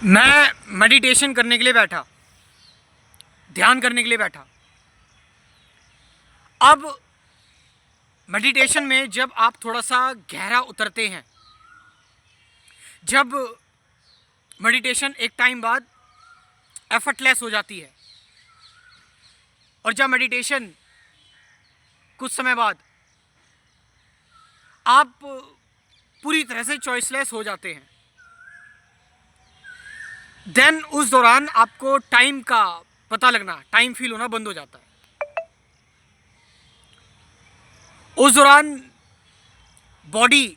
मैं मेडिटेशन करने के लिए बैठा, ध्यान करने के लिए बैठा। अब मेडिटेशन में जब आप थोड़ा सा गहरा उतरते हैं, जब मेडिटेशन एक टाइम बाद एफर्टलेस हो जाती है, और जब मेडिटेशन कुछ समय बाद आप पूरी तरह से चॉइसलेस हो जाते हैं, देन उस दौरान आपको टाइम का पता लगना, टाइम फील होना बंद हो जाता है। उस दौरान बॉडी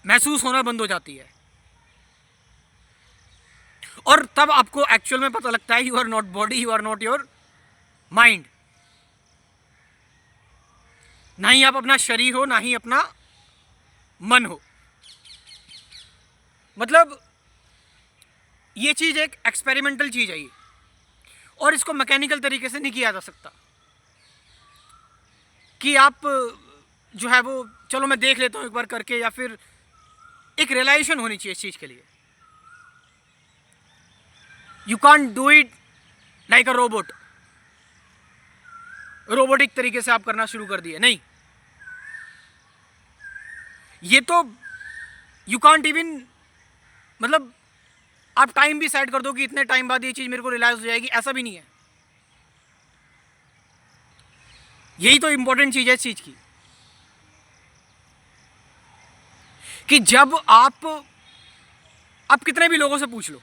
महसूस होना बंद हो जाती है, और तब आपको एक्चुअल में पता लगता है you are not body, you are not your mind. ना ही आप अपना शरीर हो, ना ही अपना मन हो। मतलब ये चीज एक एक्सपेरिमेंटल चीज है ये, और इसको मैकेनिकल तरीके से नहीं किया जा सकता कि आप जो है वो चलो मैं देख लेता हूं एक बार करके, या फिर एक रियलाइजेशन होनी चाहिए इस चीज के लिए। You can't do it like a robot, robotic तरीके से आप करना शुरू कर दिए, नहीं। ये तो यू कांट इवन, मतलब आप टाइम भी सेट कर दो कि इतने टाइम बाद ये चीज मेरे को रियलाइज हो जाएगी, ऐसा भी नहीं है। यही तो इंपॉर्टेंट चीज है इस चीज की, कि जब आप कितने भी लोगों से पूछ लो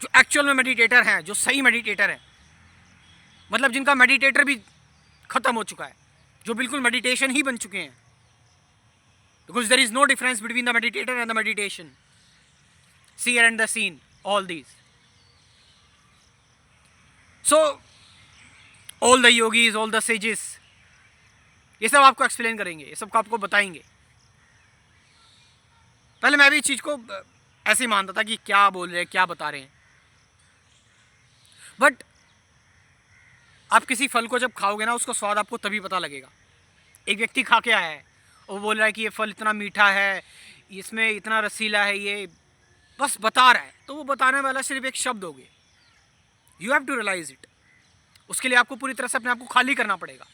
जो एक्चुअल में मेडिटेटर हैं, जो सही मेडिटेटर हैं, मतलब जिनका मेडिटेटर भी खत्म हो चुका है, जो बिल्कुल मेडिटेशन ही बन चुके हैं, because there is no difference between the meditator and the meditation, seer and the seen, all these. So all the yogis, all the sages, ये सब आपको एक्सप्लेन करेंगे, ये सब आपको बताएंगे। पहले मैं भी इस चीज को ऐसे ही मानता था कि क्या बोल रहे हैं, क्या बता रहे हैं, बट आप किसी फल को जब खाओगे ना, उसका स्वाद आपको तभी पता लगेगा। एक व्यक्ति खा के आया है, वो बोल रहा है कि ये फल इतना मीठा है, इसमें इतना रसीला है, ये बस बता रहा है, तो वो बताने वाला सिर्फ एक शब्द हो गए। You have to realise it. उसके लिए आपको पूरी तरह से अपने आप को खाली करना पड़ेगा,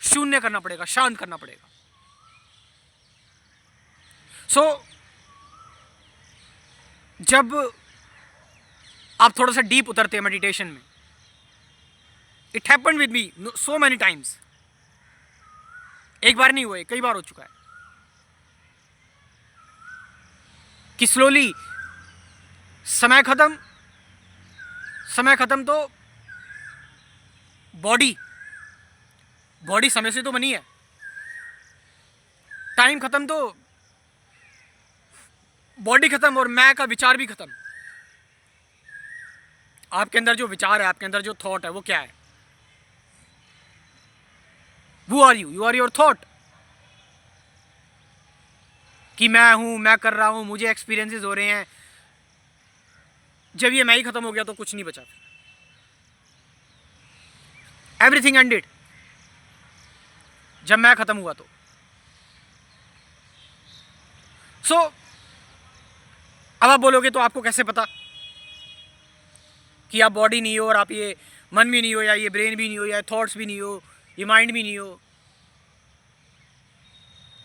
शून्य करना पड़ेगा, शांत करना पड़ेगा। सो जब आप थोड़ा सा डीप उतरते हैं मेडिटेशन में, it happened with me so many times, एक बार नहीं हुए, कई बार हो चुका है, कि स्लोली समय खत्म तो बॉडी समय से तो बनी है, टाइम खत्म तो बॉडी खत्म, और मैं का विचार भी खत्म। आपके अंदर जो विचार है, आपके अंदर जो थॉट है, वो क्या है? Who are you? You are your thought. कि मैं हूं, मैं कर रहा हूं, मुझे एक्सपीरियंसेस हो रहे हैं। जब ये मैं ही खत्म हो गया तो कुछ नहीं बचा, एवरीथिंग एंडेड। जब मैं खत्म हुआ तो अब आप बोलोगे तो आपको कैसे पता कि आप बॉडी नहीं हो, और आप ये मन भी नहीं हो, या ये ब्रेन भी नहीं हो, या थॉट्स भी नहीं हो, ये माइंड भी नहीं हो?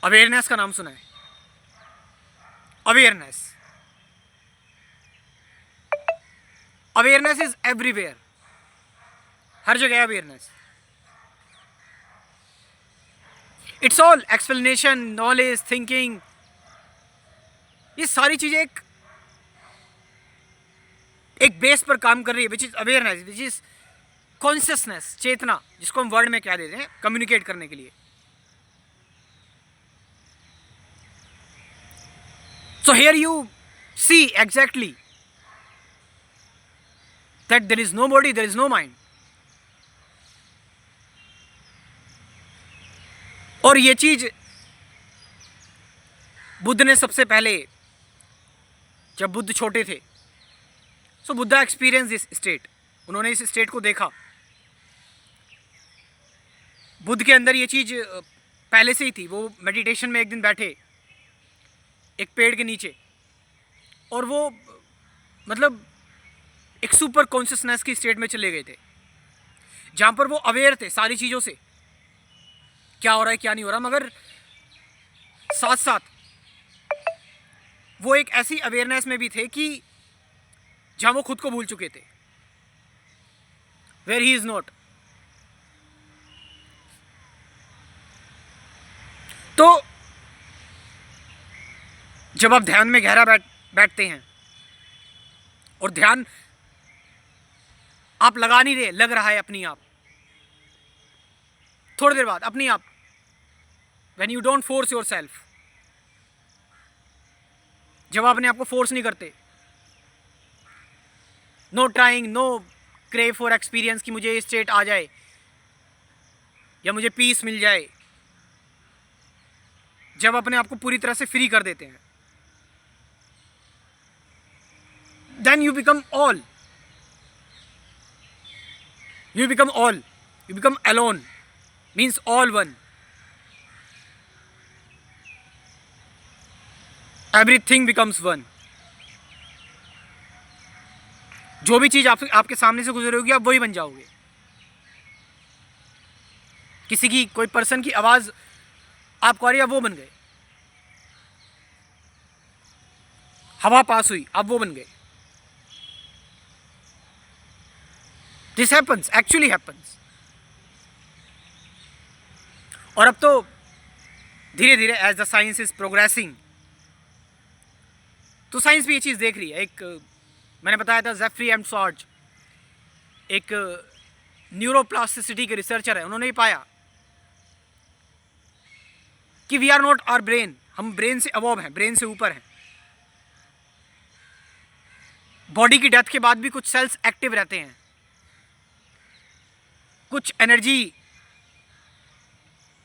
अवेयरनेस का नाम सुना है? अवेयरनेस इज एवरीवेयर, हर जगह awareness. It's all explanation, knowledge, thinking, ये सारी चीजें एक बेस पर काम कर रही है, which is awareness, which is consciousness, चेतना, जिसको हम वर्ड में क्या देते हैं, कम्युनिकेट करने के लिए। So here you see exactly that there is no body, there is no mind. और ये चीज बुद्ध ने सबसे पहले, जब बुद्ध छोटे थे, सो बुद्धा एक्सपीरियंस दिस स्टेट, उन्होंने इस स्टेट को देखा। बुद्ध के अंदर ये चीज पहले से ही थी। वो मेडिटेशन में एक दिन बैठे एक पेड़ के नीचे, और वो मतलब एक सुपर कॉन्शियसनेस की स्टेट में चले गए थे, जहाँ पर वो अवेयर थे सारी चीज़ों से, क्या हो रहा है क्या नहीं हो रहा, मगर साथ साथ वो एक ऐसी अवेयरनेस में भी थे कि जहाँ वो खुद को भूल चुके थे, वेयर ही इज़ नॉट। तो जब आप ध्यान में गहरा बैठते हैं और ध्यान आप लगा नहीं रहे, लग रहा है अपनी आप, थोड़ी देर बाद अपनी आप, when you don't force your self, जब आप अपने आप को फोर्स नहीं करते, no trying, no crave for experience कि मुझे स्टेट आ जाए या मुझे पीस मिल जाए, जब अपने आप को पूरी तरह से फ्री कर देते हैं, then you become all, you become all, you become alone, means all one, everything becomes one। जो भी चीज़ आपके सामने से गुजर होगी आप वही बन जाओगे। किसी की कोई पर्सन की आवाज़ आपको आ रही है, आप वो बन गए। हवा पास हुई, आप वो बन गए। This happens, actually happens. और अब तो धीरे धीरे as the science is progressing, तो साइंस भी ये चीज़ देख रही है। एक मैंने बताया था जेफरी एम सॉर्ज, एक न्यूरोप्लास्टिसिटी के रिसर्चर है, उन्होंने ये पाया कि we are not our brain, हम ब्रेन से अबव हैं, ब्रेन से ऊपर हैं। बॉडी की डेथ के बाद भी कुछ सेल्स एक्टिव रहते हैं, कुछ एनर्जी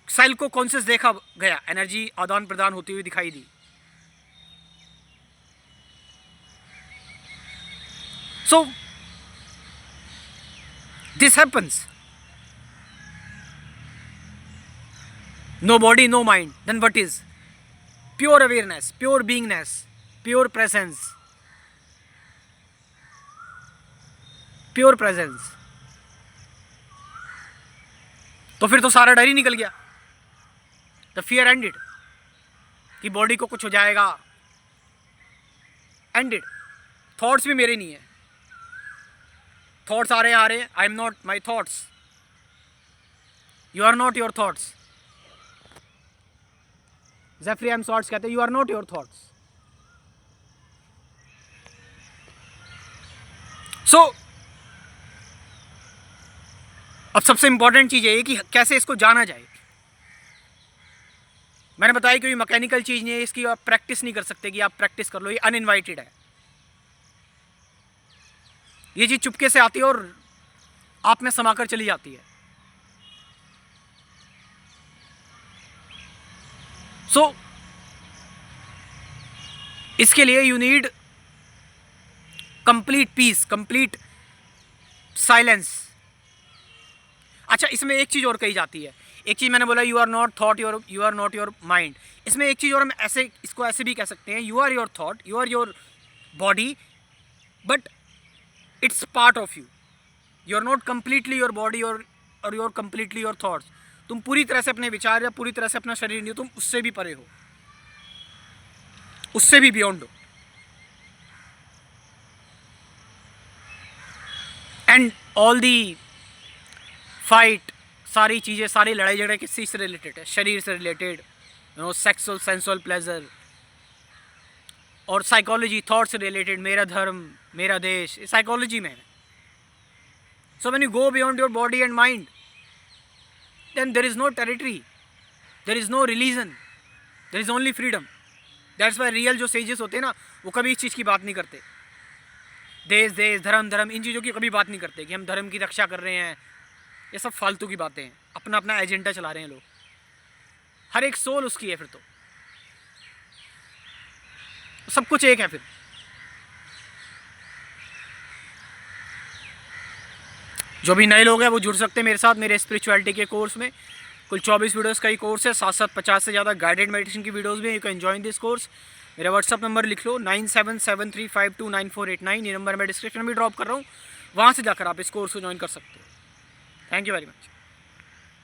सेल को कॉन्शियस देखा गया, एनर्जी आदान प्रदान होती हुई दिखाई दी। So this happens, no body no mind, then what is pure awareness, pure beingness, pure presence, pure presence. तो फिर तो सारा डर ही निकल गया, द फियर एंडेड, कि बॉडी को कुछ हो जाएगा, एंडेड। थॉट्स भी मेरे नहीं है, थॉट्स आ रहे I am not my thoughts, you are not your thoughts. Jeffrey M Schwartz कहते हैं you are not your thoughts. So अब सबसे इंपॉर्टेंट चीज़ ये है कि कैसे इसको जाना जाए। मैंने बताया कि ये मैकेनिकल चीज़ नहीं है, इसकी आप प्रैक्टिस नहीं कर सकते कि आप प्रैक्टिस कर लो, ये अनइनवाइटेड है। ये चीज़ चुपके से आती है और आप में समाकर चली जाती है। सो इसके लिए you need complete peace, complete silence. अच्छा, इसमें एक चीज़ और कही जाती है, एक चीज़ मैंने बोला you are not thought, you are not your mind. इसमें एक चीज़ और हम ऐसे इसको ऐसे भी कह सकते हैं, you are your thought, you are your body, but it's part of you. You are not completely your body और you are completely your thoughts. तुम पूरी तरह से अपने विचार या पूरी तरह से अपना शरीर नहीं हो, तुम उससे भी परे हो, उससे भी बियॉन्ड हो। एंड ऑल दी फाइट, सारी चीज़ें, सारी लड़ाई झगड़े किस चीज़ से रिलेटेड है? शरीर से related, you know, sexual sensual pleasure, और साइकोलॉजी, थॉट से रिलेटेड, मेरा धर्म, मेरा देश, साइकोलॉजी में है। So when you go beyond your body and mind, then there is no territory, there is no religion, there is only freedom. That's why real जो सेजेस होते हैं ना, वो कभी इस चीज़ की बात नहीं करते। देश देश, धर्म धर्म, इन चीज़ों की कभी बात नहीं करते कि हम धर्म की रक्षा कर रहे हैं। ये सब फालतू की बातें हैं, अपना अपना एजेंडा चला रहे हैं लोग। हर एक सोल उसकी है, फिर तो सब कुछ एक है। फिर जो भी नए लोग हैं वो जुड़ सकते हैं मेरे साथ, मेरे स्पिरिचुअलिटी के कोर्स में। कुल 24 वीडियोस का ही कोर्स है, साथ साथ 50 से ज़्यादा गाइडेड मेडिटेशन की वीडियोस भी हैं। You can join this course. मेरा व्हाट्सअप नंबर लिख लो 9773529489, ये नंबर मैं डिस्क्रिप्शन में ड्रॉप कर रहा हूँ, वहाँ से जाकर आप इस कोर्स को ज्वाइन कर सकते हो। Thank you very much.